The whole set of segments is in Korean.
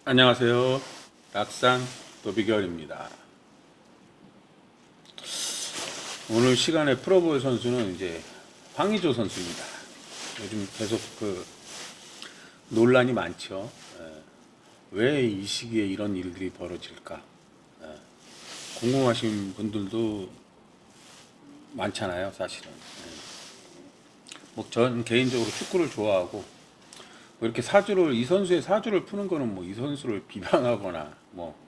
안녕하세요. 낙산 도비결입니다. 오늘 시간에 프로보의 선수는 이제 황의조 선수입니다. 요즘 계속 논란이 많죠. 왜 이 시기에 이런 일들이 벌어질까? 궁금하신 분들도 많잖아요, 사실은. 뭐 전 개인적으로 축구를 좋아하고 뭐 이렇게 이 선수의 사주를 푸는 거는 뭐 이 선수를 비방하거나 뭐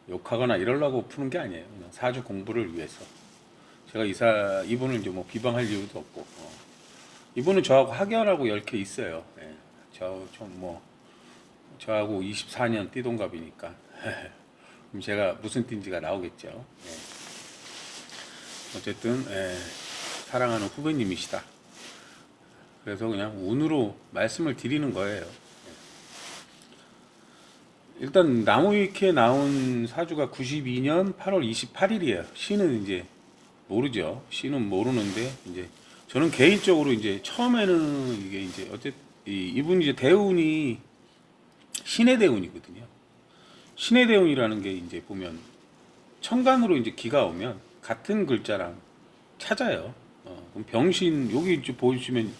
욕하거나 이러려고 푸는 게 아니에요. 그냥 사주 공부를 위해서. 제가 이분을 이제 뭐 비방할 이유도 없고, 이분은 저하고 학연하고 10개 있어요. 예. 저하고 24년 띠동갑이니까. 그럼 제가 무슨 띠인지가 나오겠죠. 예. 어쨌든, 사랑하는 후배님이시다. 그래서 그냥 운으로 말씀을 드리는 거예요. 일단 나무위키에 나온 사주가 92년 8월 28일이에요. 시는 이제 모르죠. 시는 모르는데 이제 저는 개인적으로 이제 처음에는 이게 이제 이분 이제 대운이 신의 대운이거든요. 신의 대운이라는 게 이제 보면 천간으로 이제 기가 오면 같은 글자랑 찾아요. 그럼 병신 여기 이제 보시면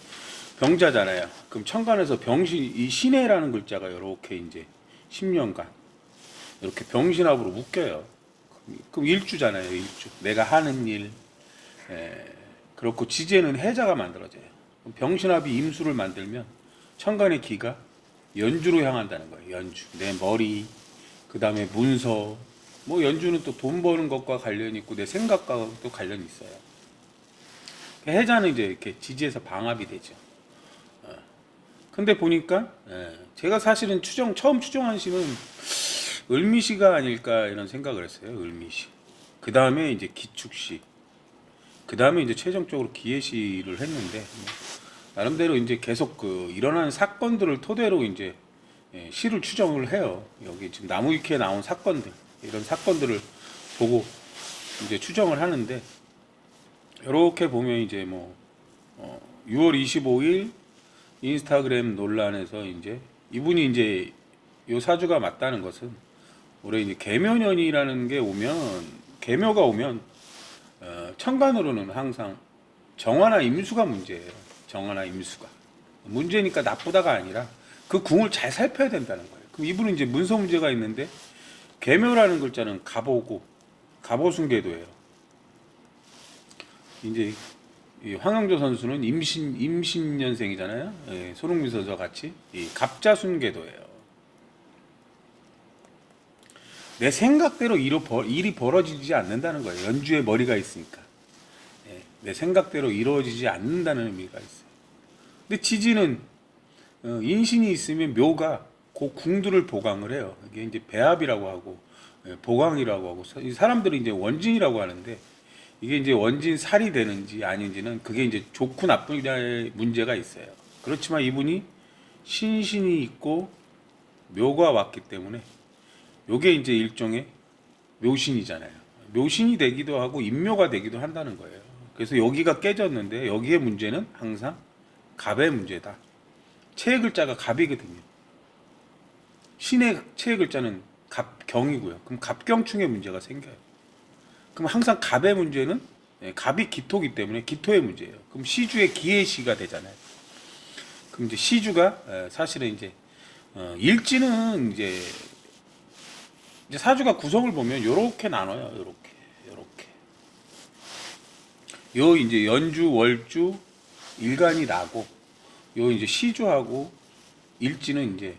병자잖아요. 그럼 천간에서 병신 이 신해라는 글자가 이렇게 이제 10년간 이렇게 병신합으로 묶여요. 그럼 일주잖아요, 일주. 내가 하는 일. 그렇고 지제는 해자가 만들어져요. 병신합이 임수를 만들면 천간의 기가 연주로 향한다는 거예요. 연주. 내 머리, 그 다음에 문서. 뭐 연주는 또 돈 버는 것과 관련이 있고 내 생각과 또 관련이 있어요. 해자는 이제 이렇게 지지에서 방합이 되죠. 근데 보니까 제가 사실은 처음 추정한 시는 을미시가 아닐까 이런 생각을 했어요. 을미시. 그 다음에 이제 기축시. 그 다음에 이제 최종적으로 기해시를 했는데 나름대로 이제 계속 일어난 사건들을 토대로 이제 시를 추정을 해요. 여기 지금 나무위키에 나온 사건들 이런 사건들을 보고 이제 추정을 하는데 이렇게 보면 이제 6월 25일 인스타그램 논란에서 이제 이분이 이제 요 사주가 맞다는 것은 올해 이제 개묘년이라는 게 개묘가 오면 천간으로는 항상 정화나 임수가 문제예요. 정화나 임수가 문제니까 나쁘다가 아니라 그 궁을 잘 살펴야 된다는 거예요. 그럼 이분은 이제 문서 문제가 있는데 개묘라는 글자는 갑오고 갑오순계도예요. 이제 이 황영조 선수는 임신년생이잖아요. 예, 손흥민 선수와 같이 이 갑자순계도예요. 내 생각대로 일이 벌어지지 않는다는 거예요. 연주에 머리가 있으니까. 내 생각대로 이루어지지 않는다는 의미가 있어요. 근데 지지는 인신이 있으면 묘가 그 궁들을 보강을 해요. 이게 이제 배합이라고 하고 보강이라고 하고 사람들이 이제 원진이라고 하는데 이게 이제 원진 살이 되는지 아닌지는 그게 이제 좋고 나쁘냐의 문제가 있어요. 그렇지만 이분이 신신이 있고 묘가 왔기 때문에 요게 이제 일종의 묘신이잖아요. 묘신이 되기도 하고 인묘가 되기도 한다는 거예요. 그래서 여기가 깨졌는데 여기에 문제는 항상 갑의 문제다. 채의 글자가 갑이거든요. 신의 채의 글자는 갑경이고요. 그럼 갑경충의 문제가 생겨요. 그럼 항상 갑의 문제는 갑이 기토기 때문에 기토의 문제예요. 그럼 시주의 기해시가 되잖아요. 그럼 이제 시주가 사실은 이제 일지는 이제 사주가 구성을 보면 요렇게 나눠요. 요렇게. 요 이제 연주, 월주, 일간이 나고 요 이제 시주하고 일지는 이제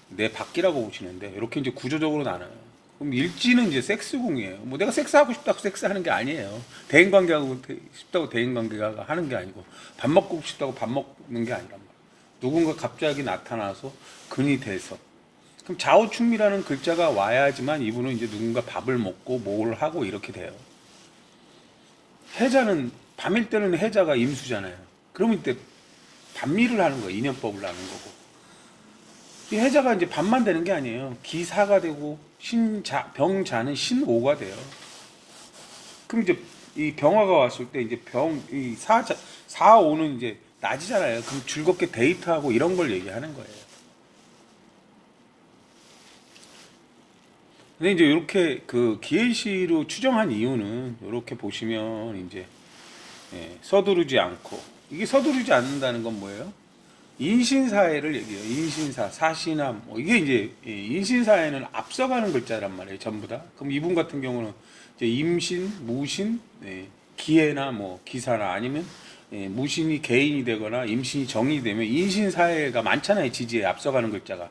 내 밖이라고 보시는데 이렇게 이제 구조적으로 나눠요. 그럼 일지는 이제 섹스궁이에요. 뭐 내가 섹스하고 싶다고 섹스하는 게 아니에요. 대인 관계하고 싶다고 대인 관계가 하는 게 아니고 밥 먹고 싶다고 밥 먹는 게 아니란 말이에요. 누군가 갑자기 나타나서 근이 돼서 그럼 좌우충미라는 글자가 와야지만 이분은 이제 누군가 밥을 먹고 뭘 하고 이렇게 돼요. 해자는 밤일 때는 해자가 임수잖아요. 그러면 이때 반미를 하는 거예요. 인연법을 하는 거고. 이 해자가 이제 반만 되는 게 아니에요. 기사가 되고 병자는 신오가 돼요. 그럼 이제 이 병화가 왔을 때 이제 이 사오는 이제 낮이잖아요. 그럼 즐겁게 데이트하고 이런 걸 얘기하는 거예요. 근데 이제 이렇게 그 기해시로 추정한 이유는 이렇게 보시면 이제 서두르지 않고, 이게 서두르지 않는다는 건 뭐예요? 인신사회를 얘기해요. 인신사, 사신함. 이게 이제 인신사회는 앞서가는 글자란 말이에요. 전부 다. 그럼 이분 같은 경우는 이제 임신, 무신, 기해나 뭐 기사나 아니면 무신이 개인이 되거나 임신이 정이 되면 인신사회가 많잖아요. 지지에 앞서가는 글자가.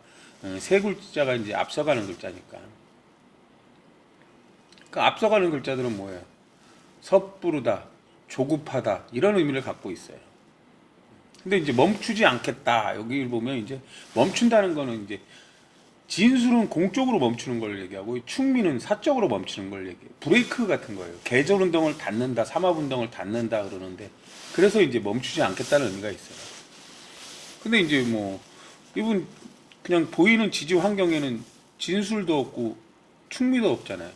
세 글자가 이제 앞서가는 글자니까. 그 앞서가는 글자들은 뭐예요? 섣부르다, 조급하다 이런 의미를 갖고 있어요. 근데 이제 멈추지 않겠다. 여기 보면 이제 멈춘다는 거는 이제 진술은 공적으로 멈추는 걸 얘기하고 충미는 사적으로 멈추는 걸 얘기해요. 브레이크 같은 거예요. 계절 운동을 닫는다, 삼합 운동을 닫는다 그러는데 그래서 이제 멈추지 않겠다는 의미가 있어요. 근데 이제 뭐 이분 그냥 보이는 지지 환경에는 진술도 없고 충미도 없잖아요.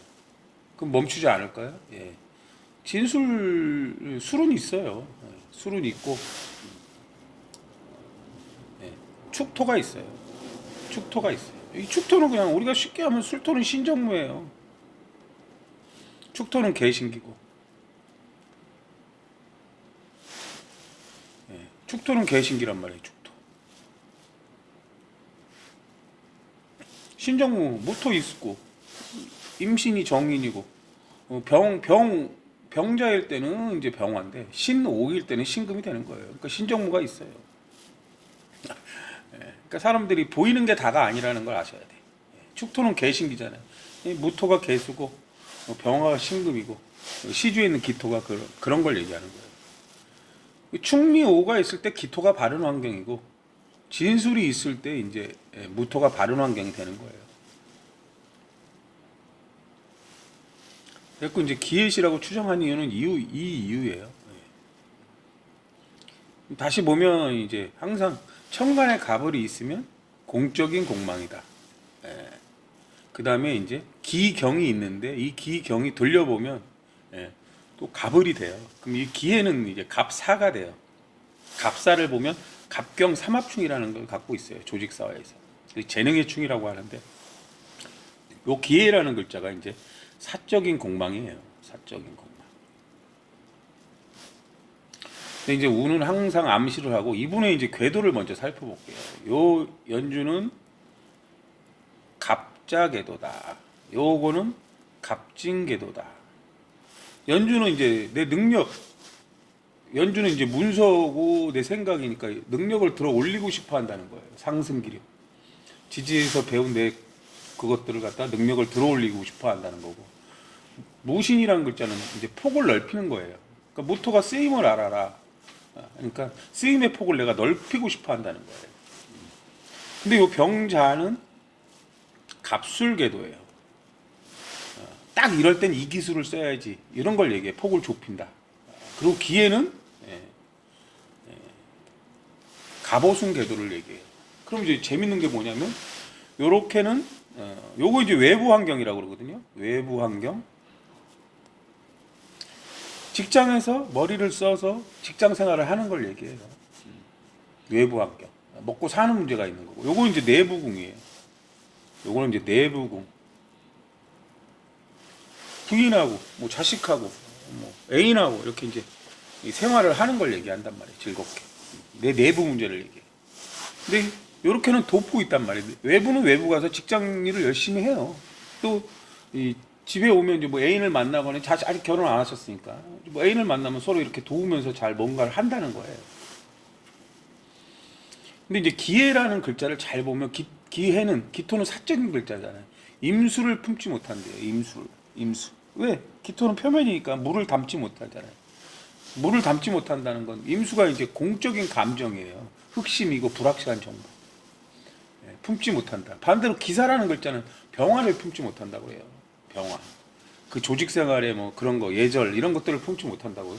그럼 멈추지 않을까요? 예. 술은 있어요. 술은 있고 축토가 있어요. 축토가 있어요. 이 축토는 그냥 우리가 쉽게 하면 술토는 신정무예요. 축토는 개신기고, 축토는 개신기란 말이에요. 축토. 신정무 모토 있고, 임신이 정인이고, 병자일 때는 이제 병화인데 신오일 때는 신금이 되는 거예요. 그러니까 신정무가 있어요. 그러니까 사람들이 보이는 게 다가 아니라는 걸 아셔야 돼. 축토는 개신기잖아요. 무토가 개수고 병화가 신금이고 시주에 있는 기토가 그런 걸 얘기하는 거예요. 충미오가 있을 때 기토가 바른 환경이고 진술이 있을 때 이제 무토가 바른 환경이 되는 거예요. 그래서 이제 기해시라고 추정한 이유는 이 이유예요. 다시 보면 이제 항상 천간에 가불이 있으면 공적인 공망이다. 그 다음에 이제 기경이 있는데 이 기경이 돌려보면 또 갑을이 돼요. 그럼 이 기해는 이제 갑사가 돼요. 갑사를 보면 갑경 삼합충이라는 걸 갖고 있어요. 조직사회에서. 재능의 충이라고 하는데 요 기해라는 글자가 이제 사적인 공망이에요. 사적인 공망. 근데 이제 우는 항상 암시를 하고 이분의 이제 궤도를 먼저 살펴볼게요. 요 연주는 갑자궤도다. 요거는 갑진궤도다. 연주는 이제 내 능력, 연주는 이제 문서고 내 생각이니까 능력을 들어 올리고 싶어 한다는 거예요. 상승기력. 지지에서 배운 내 그것들을 갖다 능력을 들어 올리고 싶어 한다는 거고. 무신이라는 글자는 이제 폭을 넓히는 거예요. 그러니까 모토가 쓰임을 알아라. 그러니까 쓰임의 폭을 내가 넓히고 싶어 한다는 거예요. 근데 이 병자는 갑술궤도예요. 딱 이럴 땐 이 기술을 써야지. 이런 걸 얘기해. 폭을 좁힌다. 그리고 기회는 갑오순 궤도를 얘기해요. 그럼 이제 재밌는 게 뭐냐면 요렇게는 요거 이제 외부 환경이라고 그러거든요. 외부 환경. 직장에서 머리를 써서 직장 생활을 하는 걸 얘기해요. 외부 환경. 먹고 사는 문제가 있는 거고. 요거는 이제 내부궁이에요. 요거는 이제 내부궁. 부인하고 뭐 자식하고 뭐 애인하고 이렇게 이제 생활을 하는 걸 얘기한단 말이에요. 즐겁게. 내 내부 문제를 얘기해. 근데 요렇게는 도포 있단 말이에요. 외부는 외부 가서 직장 일을 열심히 해요. 또 이 집에 오면 이제 뭐 애인을 만나거나 아직 결혼 안 하셨으니까 뭐 애인을 만나면 서로 이렇게 도우면서 잘 뭔가를 한다는 거예요. 근데 이제 기해라는 글자를 잘 보면 기해는 기토는 사적인 글자잖아요. 임수를 품지 못한대요. 임수. 왜? 기토는 표면이니까 물을 담지 못하잖아요. 물을 담지 못한다는 건 임수가 이제 공적인 감정이에요. 흑심이고 불확실한 정보. 품지 못한다. 반대로 기사라는 글자는 병화를 품지 못한다고 해요. 병화. 그 조직 생활에 뭐 그런 거 예절 이런 것들을 품지 못한다고요.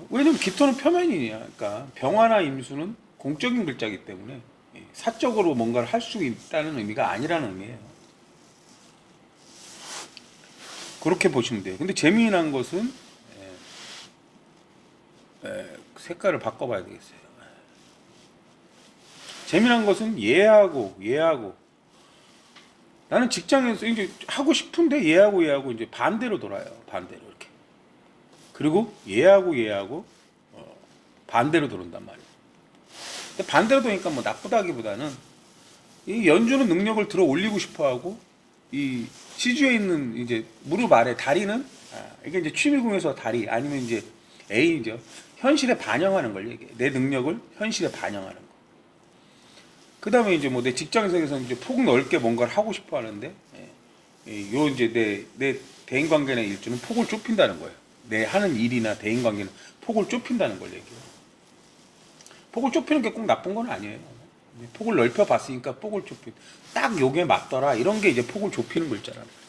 왜냐면 기토는 표면이니까 병화나 임수는 공적인 글자이기 때문에 사적으로 뭔가를 할 수 있다는 의미가 아니라는 의미예요. 그렇게 보시면 돼요. 근데 재미난 것은 색깔을 바꿔봐야 되겠어요. 재미난 것은 예하고 나는 직장에서 이제 하고 싶은데 얘하고 이제 반대로 돌아요. 반대로 이렇게. 그리고 얘하고 반대로 도는단 말이에요. 근데 반대로 도니까 뭐 나쁘다기보다는 이 연주는 능력을 들어 올리고 싶어하고 이 시주에 있는 이제 무릎 아래 다리는 이게 이제 취미공에서 다리 아니면 이제 A죠. 현실에 반영하는 걸 얘기해. 내 능력을 현실에 반영하는 거. 그 다음에 이제 뭐 내 직장에서 이제 폭 넓게 뭔가를 하고 싶어 하는데, 요 이제 내 대인 관계나 일주는 폭을 좁힌다는 거예요. 내 하는 일이나 대인 관계는 폭을 좁힌다는 걸 얘기해요. 폭을 좁히는 게 꼭 나쁜 건 아니에요. 폭을 넓혀 봤으니까 폭을 좁히. 딱 요게 맞더라. 이런 게 이제 폭을 좁히는 글자라는 거예요.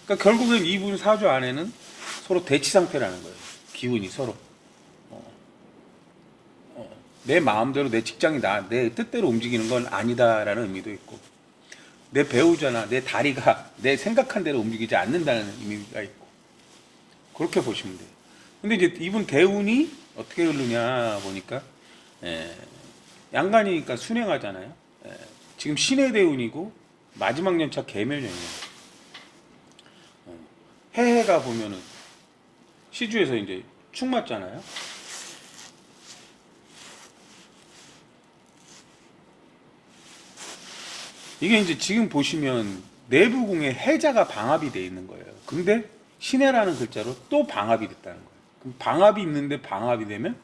그러니까 결국엔 2분 4조 안에는 서로 대치 상태라는 거예요. 기운이 서로. 내 마음대로 내 직장이 내 뜻대로 움직이는 건 아니다라는 의미도 있고, 내 배우자나 내 다리가 내 생각한 대로 움직이지 않는다는 의미가 있고, 그렇게 보시면 돼요. 근데 이제 이분 대운이 어떻게 흐르냐 보니까, 양간이니까 순행하잖아요. 지금 신의 대운이고 마지막 연차 개묘년이에요. 해가 보면은 시주에서 이제 축 맞잖아요. 이게 이제 지금 보시면 내부궁에 해자가 방합이 돼 있는 거예요. 근데 신해라는 글자로 또 방합이 됐다는 거예요. 그럼 방합이 있는데 방합이 되면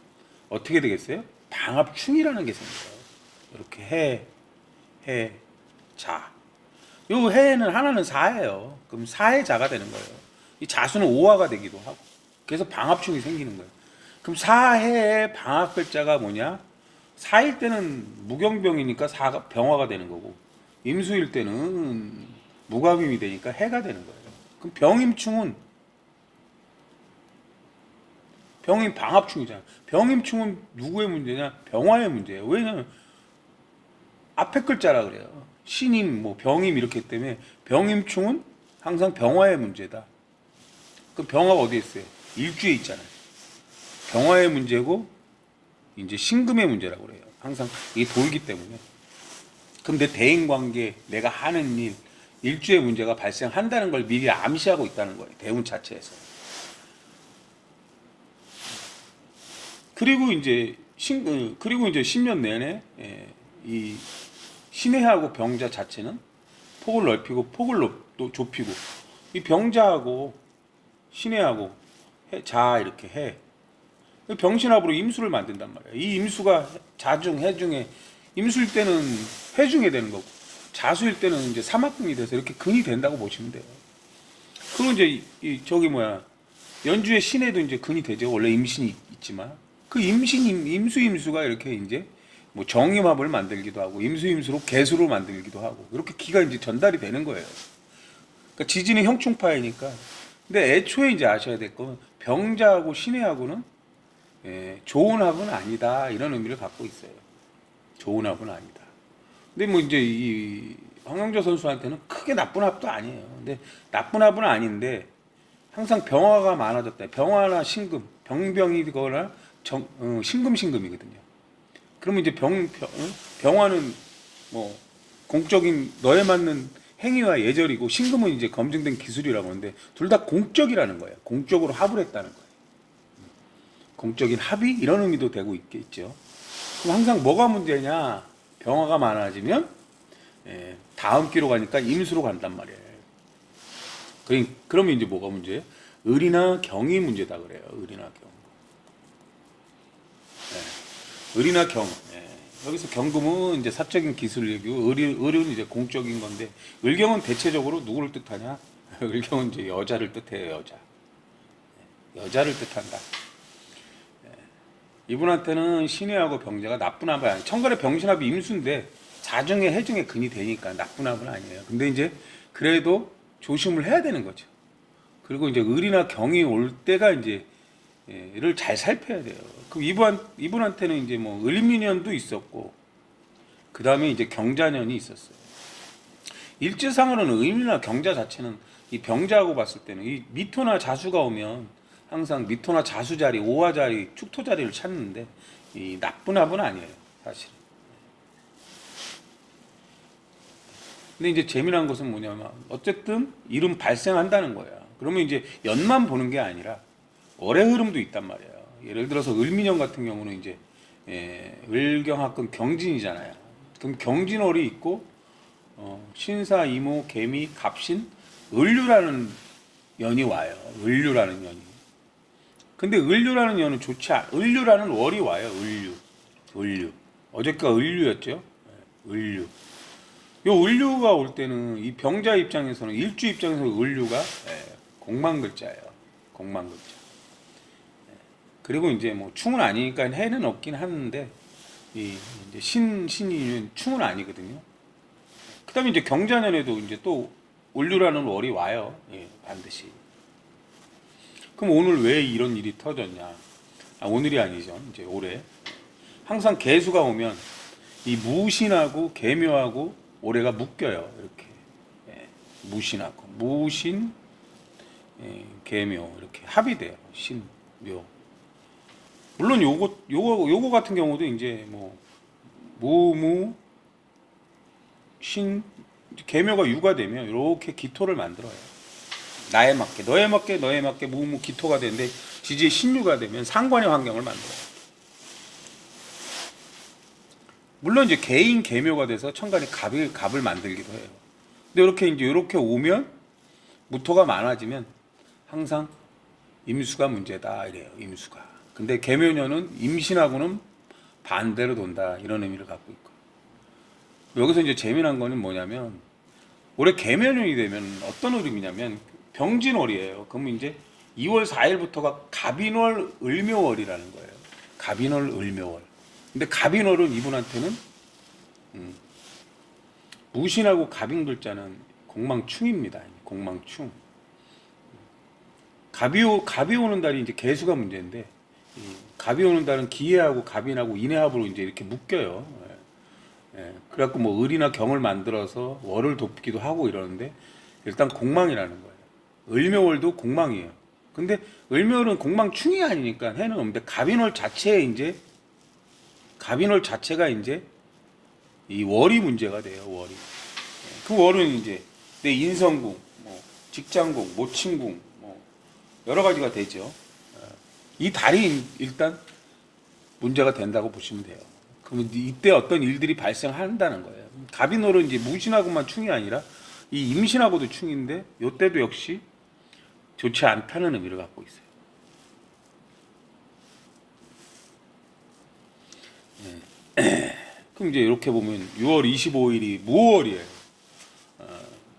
어떻게 되겠어요? 방합충이라는 게 생겨요. 이렇게 해, 자. 요 해는 하나는 사예요. 그럼 사해자가 되는 거예요. 이 자수는 오화가 되기도 하고. 그래서 방합충이 생기는 거예요. 그럼 사해의 방합 글자가 뭐냐? 사일 때는 무경병이니까 병화가 되는 거고, 임수일 때는 무과금이 되니까 해가 되는 거예요. 그럼 병임충은 병임 방합충이잖아. 병임충은 누구의 문제냐? 병화의 문제예요. 왜냐면 앞에 글자라 그래요. 신임, 뭐 병임 이렇기 때문에 병임충은 항상 병화의 문제다. 그 병화가 어디에 있어요? 일주에 있잖아요. 병화의 문제고 이제 신금의 문제라고 그래요. 항상 이게 돌기 때문에. 그럼 내 대인관계, 내가 하는 일, 일주의 문제가 발생한다는 걸 미리 암시하고 있다는 거예요. 대운 자체에서. 그리고 이제 그리고 이제 10년 내내 이 신해하고 병자 자체는 폭을 넓히고 폭을 또 좁히고, 이 병자하고 신해하고 자 이렇게 해. 병신합으로 임수를 만든단 말이에요. 이 임수가 자중 해중에, 임수일 때는 해중에 되는 거고, 자수일 때는 이제 사막금이 돼서 이렇게 근이 된다고 보시면 돼요. 그리고 이제 저기 뭐야, 연주의 신에도 이제 근이 되죠. 원래 임신이 있지만 그 임수가 이렇게 이제 뭐 정임합을 만들기도 하고, 임수로 개수로 만들기도 하고, 이렇게 기가 이제 전달이 되는 거예요. 그러니까 지진이 형충파이니까. 근데 애초에 이제 아셔야 될 건 병자하고 신해하고는 좋은 합은 아니다, 이런 의미를 갖고 있어요. 좋은 합은 아니다. 근데 뭐 이제 이 황영조 선수한테는 크게 나쁜 합도 아니에요. 근데 나쁜 합은 아닌데 항상 병화가 많아졌다. 병화나 신금, 병이거나 신금이거든요. 그러면 이제 병화는 뭐 공적인 너에 맞는 행위와 예절이고, 신금은 이제 검증된 기술이라고 하는데 둘 다 공적이라는 거예요. 공적으로 합을 했다는 거예요. 공적인 합의, 이런 의미도 되고 있겠죠. 그럼 항상 뭐가 문제냐? 병화가 많아지면 다음 기로 가니까 임수로 간단 말이에요. 그러면 이제 뭐가 문제예요? 을이나 경이 문제다 그래요. 을이나 경. 을이나 경. 여기서 경금은 이제 사적인 기술을 얘기고, 을은 이제 공적인 건데, 을경은 대체적으로 누구를 뜻하냐? 을경은 이제 여자를 뜻해요. 여자를 뜻한다. 이분한테는 신해하고 병자가 나쁜 합이 아니에요. 천간에 병신합이 임수인데 자중에 해중에 근이 되니까 나쁜 합은 아니에요. 근데 이제 그래도 조심을 해야 되는 거죠. 그리고 이제 을이나 경이 올 때가 이제 를 잘 살펴야 돼요. 그럼 이분한테는 이제 뭐 을민년도 있었고, 그 다음에 이제 경자년이 있었어요. 일지상으로는 을이나 경자 자체는 이 병자하고 봤을 때는 이 미토나 자수가 오면 항상 미토나 자수 자리, 오화 자리, 축토 자리를 찾는데 이 나쁜 합은 아니에요, 사실. 근데 이제 재미난 것은 뭐냐면 어쨌든 일은 발생한다는 거야. 그러면 이제 연만 보는 게 아니라 월의 흐름도 있단 말이에요. 예를 들어서 을민년 같은 경우는 이제 을경합금 경진이잖아요. 그럼 경진월이 있고 신사, 이모, 개미, 갑신, 을류라는 연이 와요. 을류라는 연이. 근데 을류라는 연은 을류라는 월이 와요. 을류. 어저께가 을류였죠. 을류. 요 을류가 올 때는 이 병자 입장에서는 일주 입장에서 을류가 공만글자예요. 공만글자. 그리고 이제 뭐 충은 아니니까 해는 없긴 하는데 이 이제 신이 충은 아니거든요. 그다음에 이제 경자년에도 이제 또 을류라는 월이 와요. 반드시. 그럼 오늘 왜 이런 일이 터졌냐? 오늘이 아니죠. 이제 올해 항상 개수가 오면 이 무신하고 계묘하고 올해가 묶여요. 이렇게 무신하고 무신, 계묘 이렇게 합이 돼요. 신, 묘. 물론 요거 같은 경우도 이제 뭐 무무 신 계묘가 유가 되면 이렇게 기토를 만들어요. 나에 맞게, 너에 맞게 무무 기토가 되는데 지지의 신유가 되면 상관의 환경을 만들어요. 물론 이제 개인 계묘가 돼서 천간이 갑을 만들기도 해요. 근데 이렇게 오면 무토가 많아지면 항상 임수가 문제다 이래요. 임수가. 근데 계묘년은 임신하고는 반대로 돈다 이런 의미를 갖고 있고. 여기서 이제 재미난 거는 뭐냐면 올해 계묘년이 되면 어떤 흐름이냐면 병진월이에요. 그러면 이제 2월 4일부터가 갑인월 을묘월이라는 거예요. 갑인월 을묘월. 근데 갑인월은 이분한테는 무신하고 갑인 글자는 공망충입니다. 공망충. 갑이 오는 달이 이제 개수가 문제인데 갑이 오는 달은 기해하고 갑인하고 인해합으로 이제 이렇게 묶여요. 그래갖고 뭐 을이나 경을 만들어서 월을 돕기도 하고 이러는데 일단 공망이라는 거예요. 을묘월도 공망이에요. 근데 을묘월은 공망충이 아니니까 해는 없는데 갑인월 자체가 이제 이 월이 문제가 돼요. 월이. 그 월은 이제 내 인성궁, 뭐 직장궁, 모친궁, 뭐 여러 가지가 되죠. 이 달이 일단 문제가 된다고 보시면 돼요. 그러면 이때 어떤 일들이 발생한다는 거예요. 갑인월은 이제 무신하고만 충이 아니라 이 임신하고도 충인데 이때도 역시 좋지 않다는 의미를 갖고 있어요. 그럼 이제 이렇게 보면 6월 25일이 무월이에요.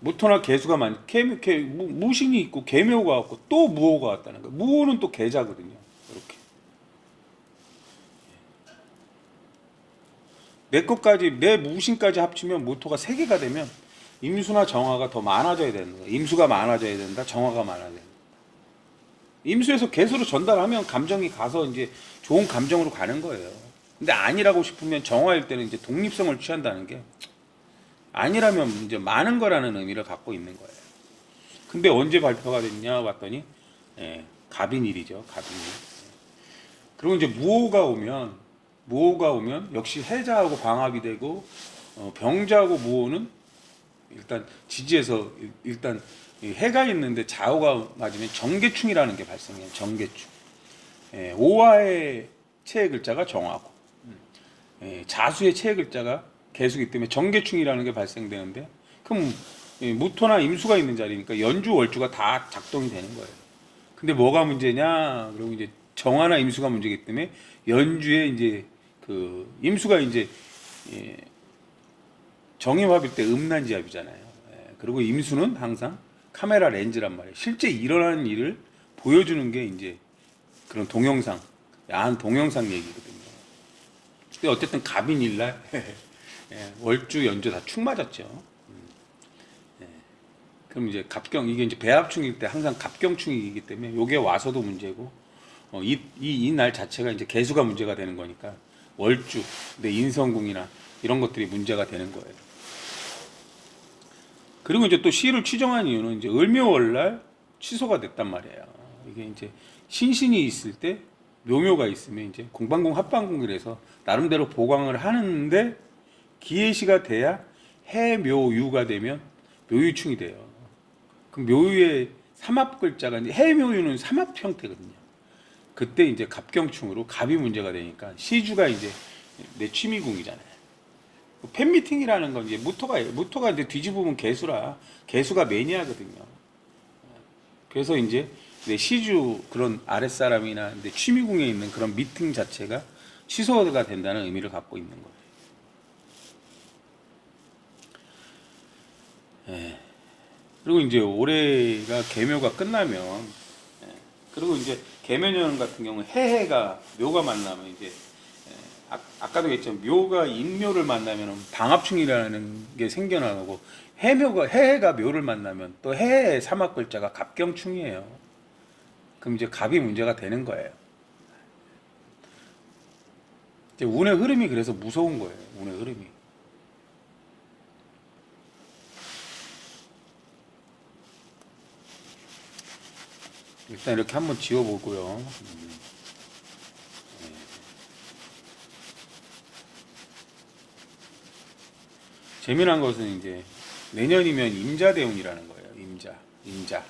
무토나 개수가 무신이 있고 계묘가 왔고 또 무호가 왔다는 거예요. 무호는 또 계자거든요. 이렇게 내 무신까지 합치면 무토가 3개가 되면 임수나 정화가 더 많아져야 되는 거예요. 임수가 많아져야 된다. 정화가 많아져야 된다. 임수에서 개수로 전달하면 감정이 가서 이제 좋은 감정으로 가는 거예요. 근데 아니라고 싶으면 정화일 때는 이제 독립성을 취한다는 게 아니라면 이제 많은 거라는 의미를 갖고 있는 거예요. 근데 언제 발표가 됐냐 봤더니 갑인일이죠. 갑인일. 그리고 이제 무호가 오면 역시 해자하고 방합이 되고 병자하고 무호는 일단 지지에서 일단 해가 있는데 자호가 맞으면 정계충이라는 게 발생해요. 정계충. 오화의 체의 글자가 정화고 자수의 체의 글자가 개수기 때문에 정계충이라는 게 발생되는데 그럼 무토나 임수가 있는 자리니까 연주 월주가 다 작동이 되는 거예요. 근데 뭐가 문제냐? 그리고 이제 정화나 임수가 문제이기 때문에 연주에 이제 그 임수가 이제 정임합일 때 음란지합이잖아요. 그리고 임수는 항상 카메라 렌즈란 말이에요. 실제 일어나는 일을 보여주는 게 이제 그런 동영상, 야한 동영상 얘기거든요. 근데 어쨌든 갑인일날 월주, 연주 다 축 맞았죠. 그럼 이제 이게 이제 배합충일 때 항상 갑경충이기 때문에 요게 와서도 문제고, 이 날 자체가 이제 개수가 문제가 되는 거니까 월주, 내 인성궁이나 이런 것들이 문제가 되는 거예요. 그리고 이제 또 시를 추정한 이유는 이제 을묘월날 취소가 됐단 말이에요. 이게 이제 신신이 있을 때 묘묘가 있으면 이제 공방궁 합방궁이라서 나름대로 보강을 하는데 기해시가 돼야 해묘유가 되면 묘유충이 돼요. 그 묘유의 삼합 글자가 이제 해묘유는 삼합 형태거든요. 그때 이제 갑경충으로 갑이 문제가 되니까 시주가 이제 내 취미궁이잖아요. 팬미팅이라는 건 이제 무토가 이제 뒤집으면 개수라 개수가 매니아거든요. 그래서 이제 내 시주 그런 아랫사람이나 내 취미궁에 있는 그런 미팅 자체가 취소가 된다는 의미를 갖고 있는 거예요. 예. 그리고 이제 올해가 개묘가 끝나면 그리고 이제 개묘년 같은 경우는 해해가 묘가 만나면 이제 아까도 했지만 묘가 인묘를 만나면 방합충이라는 게 생겨나고 해해가 묘를 만나면 또 해의 삼합 글자가 갑경충이에요. 그럼 이제 갑이 문제가 되는 거예요. 이제 운의 흐름이 그래서 무서운 거예요. 운의 흐름이. 일단 이렇게 한번 지워보고요. 재미난 것은 이제 내년이면 임자대운이라는 거예요. 임자.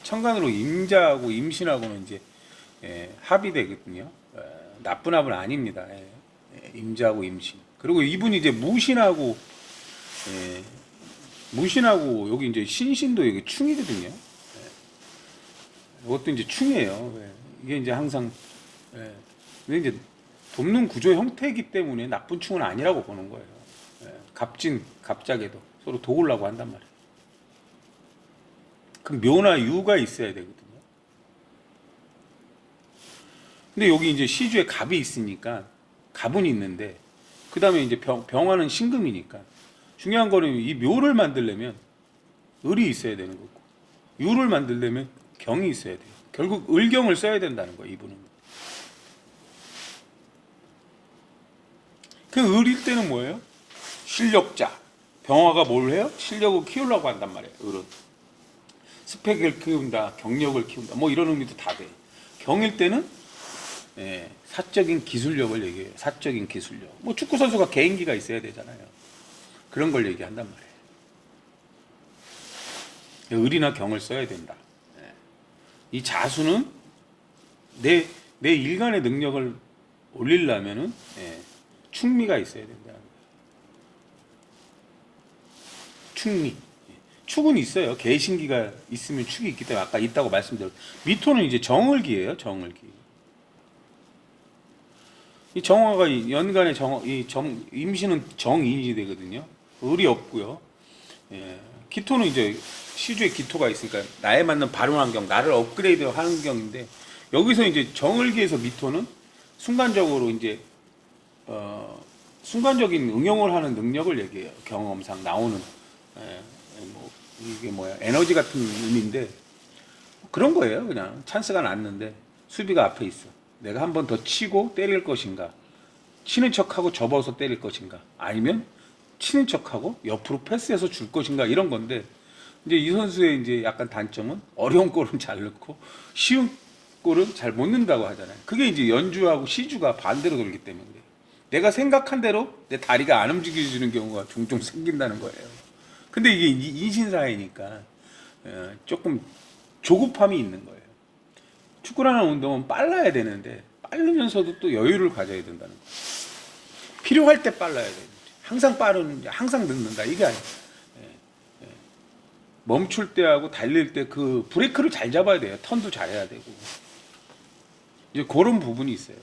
천간으로 임자하고 임신하고는 이제 합이 되거든요. 나쁜 합은 아닙니다. 임자하고 임신. 그리고 이분이 이제 무신하고 여기 이제 신신도 여기 충이거든요. 이것도 이제 충이에요. 이게 이제 항상 근데 이제 돕는 구조 형태이기 때문에 나쁜 충은 아니라고 보는 거예요. 갑자게도 서로 도우려고 한단 말이에요. 그럼 묘나 유가 있어야 되거든요. 근데 여기 이제 시주에 갑이 있으니까 갑은 있는데 그 다음에 이제 병화는 신금이니까 중요한 거는 이 묘를 만들려면 을이 있어야 되는 거고 유를 만들려면 경이 있어야 돼요. 결국 을경을 써야 된다는 거예요. 이분은. 그 을일 때는 뭐예요? 실력자. 병화가 뭘 해요? 실력을 키우려고 한단 말이에요. 을은. 스펙을 키운다, 경력을 키운다, 뭐 이런 의미도 다 돼. 경일 때는 사적인 기술력을 얘기해요. 사적인 기술력. 뭐 축구 선수가 개인기가 있어야 되잖아요. 그런 걸 얘기한단 말이에요. 을이나 경을 써야 된다. 이 자수는 내 일간의 능력을 올리려면은 충미가 있어야 된다. 충미. 축은 있어요. 개신기가 있으면 축이 있기 때문에 아까 있다고 말씀드렸고 미토는 이제 정을기예요. 정을기. 이 정화가 연간의 임신은 정인이 되거든요. 을이 없고요. 기토는 이제 시주에 기토가 있으니까 나에 맞는 발운 환경, 나를 업그레이드 하는 환경인데 여기서 이제 정을기에서 미토는 순간적으로 이제 순간적인 응용을 하는 능력을 얘기해요. 경험상 나오는 뭐 이게 뭐야 에너지 같은 의미인데 그런 거예요. 그냥 찬스가 났는데 수비가 앞에 있어. 내가 한 번 더 치고 때릴 것인가, 치는 척하고 접어서 때릴 것인가, 아니면 치는 척하고 옆으로 패스해서 줄 것인가 이런 건데 이제 이 선수의 이제 약간 단점은 어려운 골은 잘 넣고 쉬운 골은 잘 못 넣는다고 하잖아요. 그게 이제 연주하고 시주가 반대로 돌기 때문에 그래요. 내가 생각한 대로 내 다리가 안 움직여지는 경우가 종종 생긴다는 거예요. 근데 이게 인신사회니까 조금 조급함이 있는 거예요. 축구라는 운동은 빨라야 되는데 빠르면서도 또 여유를 가져야 된다는 거예요. 필요할 때 빨라야 돼요. 항상 늦는다 이게 아니에요. 멈출 때하고 달릴 때 그 브레이크를 잘 잡아야 돼요. 턴도 잘해야 되고 이제 그런 부분이 있어요.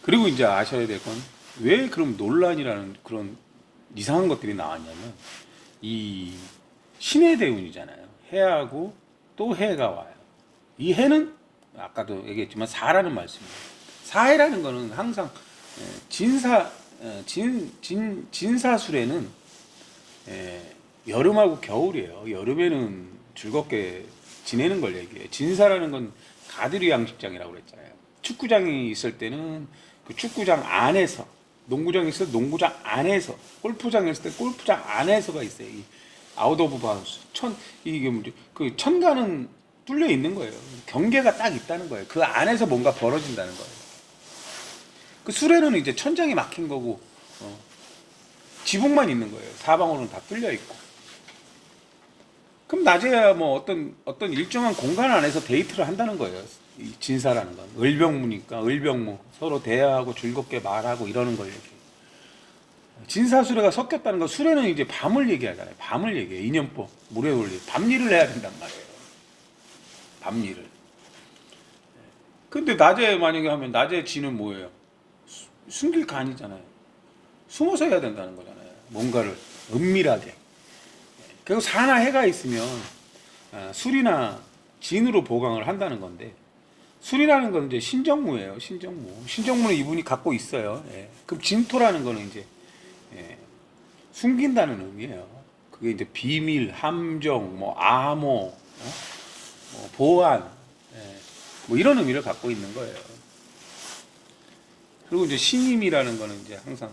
그리고 이제 아셔야 될 건 왜 그럼 논란이라는 그런 이상한 것들이 나왔냐면 이 신의 대운이잖아요. 해하고 또 해가 와요. 이 해는 아까도 얘기했지만 사라는 말씀이에요. 사해라는 거는 항상 진사술에는 여름하고 겨울이에요. 여름에는 즐겁게 지내는 걸 얘기해요. 진사라는 건 가두리 양식장이라고 그랬잖아요. 축구장이 있을 때는 그 축구장 안에서, 농구장이 있을 때 농구장 안에서, 골프장이 있을 때 골프장 안에서가 있어요. 이 아웃 오브 바운스. 이게 뭐지? 그 천간은 뚫려 있는 거예요. 경계가 딱 있다는 거예요. 그 안에서 뭔가 벌어진다는 거예요. 그 수레는 이제 천장이 막힌 거고 지붕만 있는 거예요. 사방으로는 다 뚫려 있고. 그럼 낮에야 뭐 어떤 일정한 공간 안에서 데이트를 한다는 거예요. 이 진사라는 건 을병무니까 을병무 서로 대화하고 즐겁게 말하고 이러는 걸 얘기해요. 진사수레가 섞였다는 건 수레는 이제 밤을 얘기하잖아요. 밤을 얘기해. 인연법 물에 올리 밤일을 해야 된단 말이에요. 밤일을. 근데 낮에 만약에 하면 낮에 지는 뭐예요? 숨길 간이잖아요. 숨어서 해야 된다는 거잖아요. 뭔가를 은밀하게. 그리고 사나 해가 있으면 술이나 진으로 보강을 한다는 건데 술이라는 건 이제 신정무예요. 신정무. 신정무는 이분이 갖고 있어요. 예. 그럼 진토라는 거는 이제 예, 숨긴다는 의미예요. 그게 이제 비밀, 함정, 뭐 암호, 뭐 보안, 예, 뭐 이런 의미를 갖고 있는 거예요. 그리고 이제 신임이라는 거는 이제 항상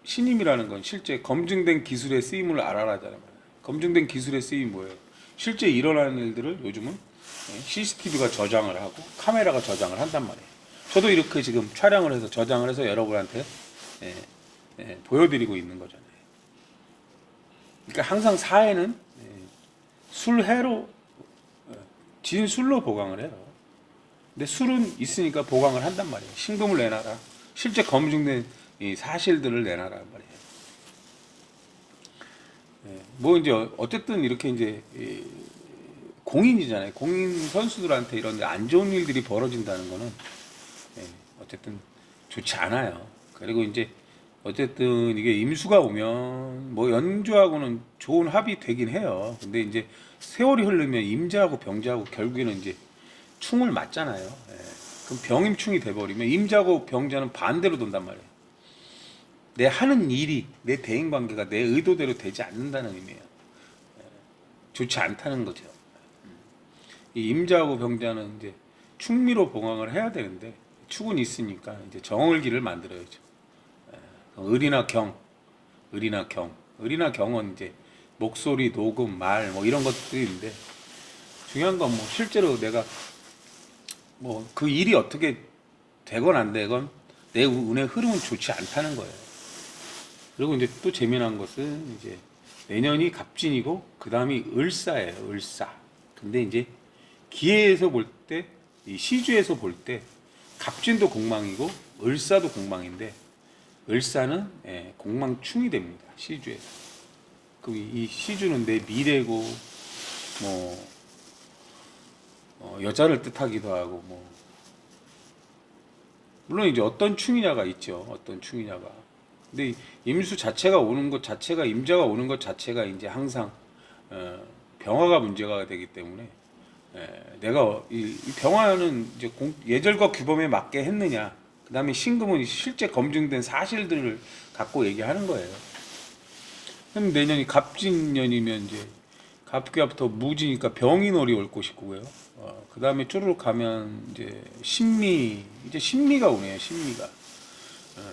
신임이라는 건 실제 검증된 기술의 쓰임을 알아라잖아요. 검증된 기술의 쓰임이 뭐예요? 실제 일어나는 일들을 요즘은 CCTV가 저장을 하고 카메라가 저장을 한단 말이에요. 저도 이렇게 지금 촬영을 해서 저장을 해서 여러분한테 보여드리고 있는 거잖아요. 그러니까 항상 사회는 술해로 진술로 보강을 해요. 근데 술은 있으니까 보강을 한단 말이에요. 신금을 내놔라. 실제 검증된 이 사실들을 내놔란 말이에요. 뭐 이제 어쨌든 이렇게 이제 공인이잖아요. 공인 선수들한테 이런 안 좋은 일들이 벌어진다는 거는 어쨌든 좋지 않아요. 그리고 이제 어쨌든 이게 임수가 오면 뭐 연주하고는 좋은 합이 되긴 해요. 근데 이제 세월이 흐르면 임자하고 병자하고 결국에는 이제 충을 맞잖아요. 그럼 병임충이 돼버리면 임자고 병자는 반대로 돈단 말이에요. 내 하는 일이 내 대인 관계가 내 의도대로 되지 않는다는 의미예요. 좋지 않다는 거죠. 이 임자하고 병자는 이제 충미로 봉황을 해야 되는데 축은 있으니까 이제 정을기를 만들어야죠. 을이나 경, 을이나 경, 을이나 경은 이제 목소리, 녹음, 말 뭐 이런 것들인데 중요한 건 뭐 실제로 내가 뭐 그 일이 어떻게 되건 안 되건 내 운의 흐름은 좋지 않다는 거예요. 그리고 이제 또 재미난 것은 이제 내년이 갑진이고 그 다음이 을사예요. 을사. 근데 이제 기해에서 볼 때, 이 시주에서 볼 때 갑진도 공망이고 을사도 공망인데 을사는 공망충이 됩니다. 시주에서. 그럼 이 시주는 내 미래고 뭐 여자를 뜻하기도 하고 뭐 물론 이제 어떤 충이냐가 있죠. 어떤 충이냐가. 근데 임수 자체가 오는 것 자체가 임자가 오는 것 자체가 이제 항상 병화가 문제가 되기 때문에 내가 이 병화는 이제 예절과 규범에 맞게 했느냐. 그다음에 신금은 실제 검증된 사실들을 갖고 얘기하는 거예요. 그럼 내년이 갑진년이면 이제 갑기부터 무지니까 병인월이 올 것이고요. 그 다음에 쪼르륵 가면 이제 신미가 오네요.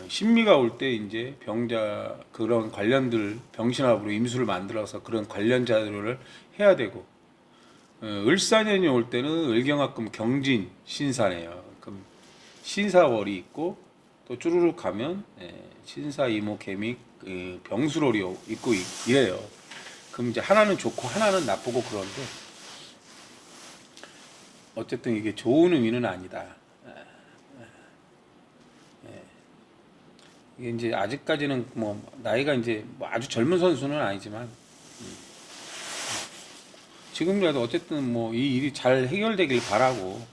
신미가 올 때 이제 병자 그런 관련들 병신합으로 임수를 만들어서 그런 관련 자료를 해야 되고 을사년이 올 때는 을경합금 경진 신사네요. 그럼 신사월이 있고 또 쪼르륵 가면 신사 이모 개미 병수월이 있고 이래요. 그럼 이제 하나는 좋고 하나는 나쁘고 그런데 어쨌든 이게 좋은 의미는 아니다. 이게 이제 아직까지는 뭐 나이가 이제 뭐 아주 젊은 선수는 아니지만 지금이라도 어쨌든 뭐 이 일이 잘 해결되길 바라고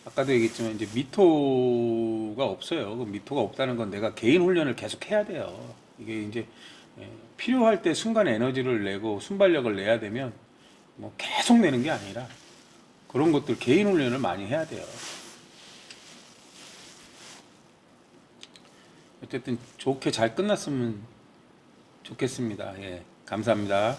아까도 얘기했지만 이제 미토가 없어요. 그 미토가 없다는 건 내가 개인 훈련을 계속 해야 돼요. 이게 이제 필요할 때 순간 에너지를 내고 순발력을 내야 되면 뭐 계속 내는 게 아니라 그런 것들 개인 훈련을 많이 해야 돼요. 어쨌든 좋게 잘 끝났으면 좋겠습니다. 예, 감사합니다.